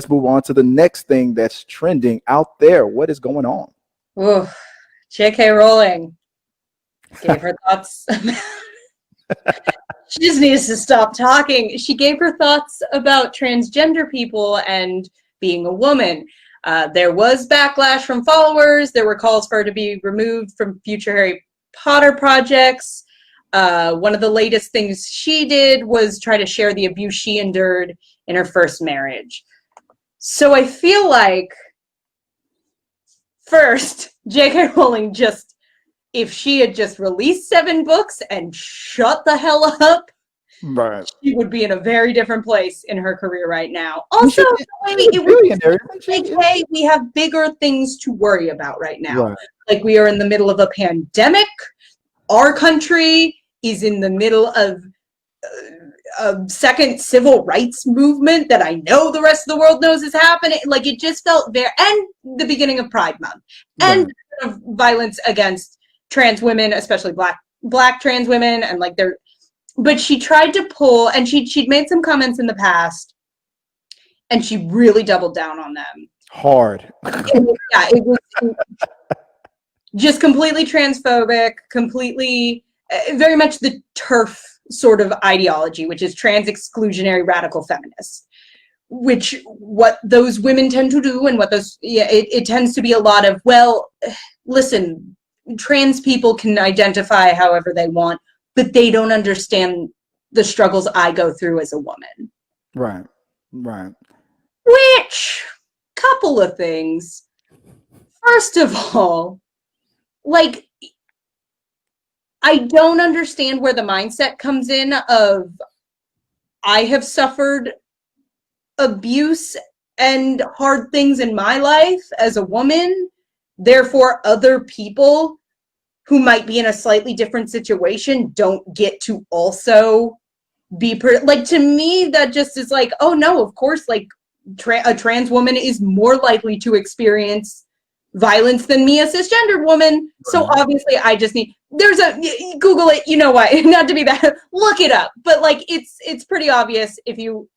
let's move on to the next thing that's trending out there. What is going on? Ooh, J.K. Rowling gave her thoughts. She just needs to stop talking. She gave her thoughts about transgender people and being a woman. There was backlash from followers. There were calls for her to be removed from future Harry Potter projects. One of the latest things she did was try to share the abuse she endured in her first marriage. So I feel like, first, J.K. Rowling if she had just released 7 books and shut the hell up, Right. she would be in a very different place in her career right now. Also, hey, we have bigger things to worry about right now. Right. Like, we are in the middle of a pandemic. Our country is in the middle of a second civil rights movement that I know the rest of the world knows is happening. Like, it just felt very, and the beginning of Pride Month, and of violence against trans women, especially black trans women, and like but she tried to pull, and she'd made some comments in the past, and she really doubled down on them hard. It was just completely transphobic, completely very much the TERF sort of ideology, which is trans exclusionary radical feminists, which what those women tend to do, and what those it tends to be a lot of, well, listen, trans people can identify however they want, but they don't understand the struggles I go through as a woman. Right. Which, couple of things. First of all, like, I don't understand where the mindset comes in of, I have suffered abuse and hard things in my life as a woman, therefore other people who might be in a slightly different situation don't get to also be like, to me that just is like, oh no, of course, like a trans woman is more likely to experience violence than me, a cisgendered woman. So obviously I just need, Google it, you know what, not to be bad, look it up, but like it's pretty obvious if you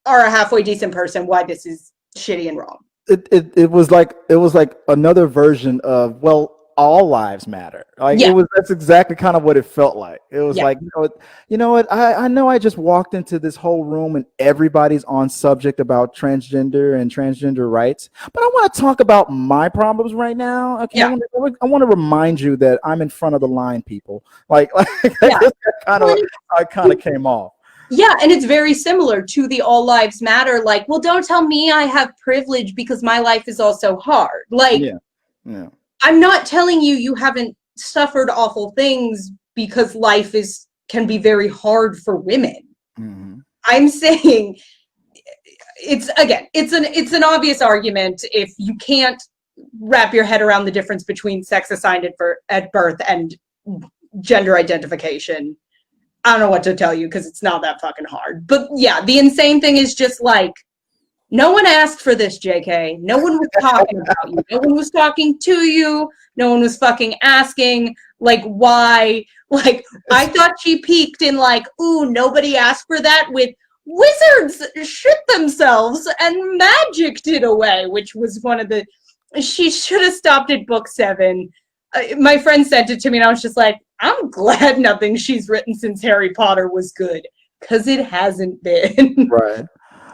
are a halfway decent person why this is shitty and wrong. It was like another version of, well, all lives matter. Like, that's exactly kind of what it felt like. It was like, you know what, I know I just walked into this whole room and everybody's on subject about transgender and transgender rights, but I want to talk about my problems right now. Okay. I want to remind you that I'm in front of the line, people. Like that's kind of how it kind of came off. Yeah, and it's very similar to the all lives matter, like, well, don't tell me I have privilege because my life is also hard. Like, I'm not telling you haven't suffered awful things, because life can be very hard for women. Mm-hmm. I'm saying it's an obvious argument if you can't wrap your head around the difference between sex assigned at birth and gender identification. I don't know what to tell you, because it's not that fucking hard. But yeah, the insane thing is just like, no one asked for this, JK. No one was talking about you. No one was talking to you. No one was fucking asking, like, why? Like, I thought she peaked in, like, ooh, nobody asked for that, with wizards shit themselves and magicked it away, which was one of the... She should have stopped at book 7. My friend sent it to me, and I was just like, I'm glad nothing she's written since Harry Potter was good, because it hasn't been. Right.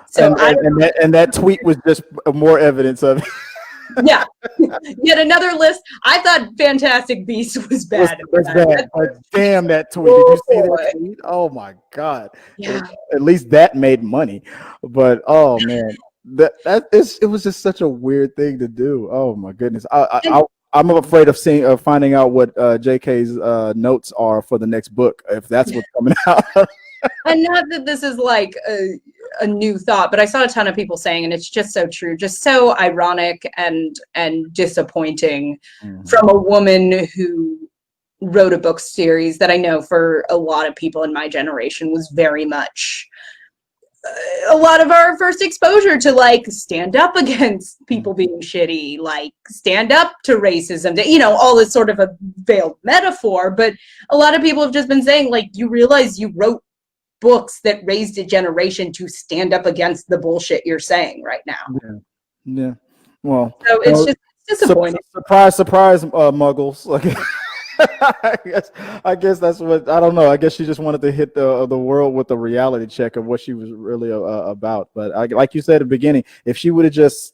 So and that tweet was just more evidence of it. Yeah. Yet another list. I thought Fantastic Beasts was bad. Damn, that tweet. Did you see that tweet? Oh my God. Yeah. At least that made money. But oh man, it was just such a weird thing to do. Oh my goodness. I'm afraid of finding out what JK's notes are for the next book, if that's what's coming out. And not that this is like a new thought, but I saw a ton of people saying, and it's just so true, just so ironic and disappointing from a woman who wrote a book series that I know for a lot of people in my generation was very much a lot of our first exposure to, like, stand up against people being shitty, like stand up to racism, you know, all this sort of a veiled metaphor. But a lot of people have just been saying, like, you realize you wrote books that raised a generation to stand up against the bullshit you're saying right now. Yeah. Well, so it's disappointing. Surprise, surprise, muggles. Like, I guess that's what, I don't know. I guess she just wanted to hit the world with a reality check of what she was really about. But like you said at the beginning, if she would have just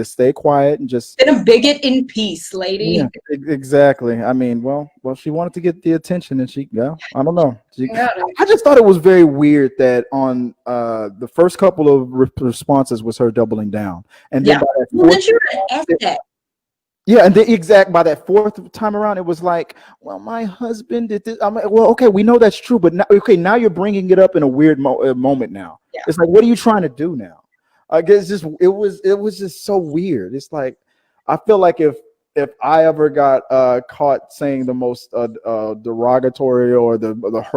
stay quiet and just been a bigot in peace, lady. Yeah, exactly. I mean, well, she wanted to get the attention, and I don't know. I just thought it was very weird that on the first couple of responses was her doubling down, and then then she wrote an essay. Yeah, and by that fourth time around, it was like, well, my husband did this. I'm like, well, okay, we know that's true, but now you're bringing it up in a weird moment. Now it's like, what are you trying to do now? I guess it was just so weird. It's like, I feel like if I ever got caught saying the most derogatory or the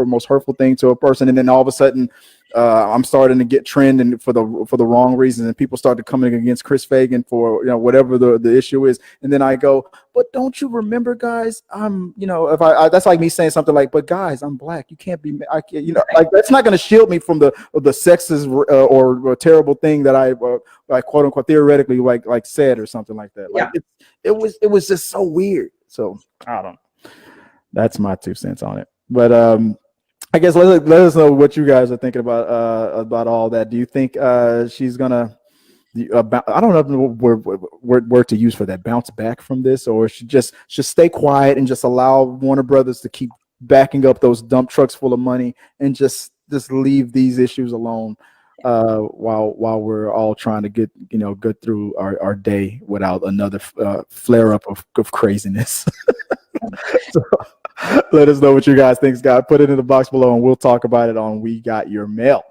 most hurtful thing to a person, and then all of a sudden I'm starting to get trending for the wrong reasons, and people start to coming against Chris Fagan for whatever the issue is, and then I go, but don't you remember, guys? If I that's like me saying something like, but guys, I'm black. You can't be. I can't. Like, that's not going to shield me from the sexist or terrible thing that I quote unquote theoretically like said or something like that. Like it was just so weird. So I don't know. That's my 2 cents on it. But I guess let us know what you guys are thinking about all that. Do you think she's gonna? I don't know what word to use for that. Bounce back from this, or she just stay quiet and just allow Warner Brothers to keep backing up those dump trucks full of money and just leave these issues alone while we're all trying to get through our day without another flare up of craziness. So, let us know what you guys think, Scott. Put it in the box below and we'll talk about it on We Got Your Mail.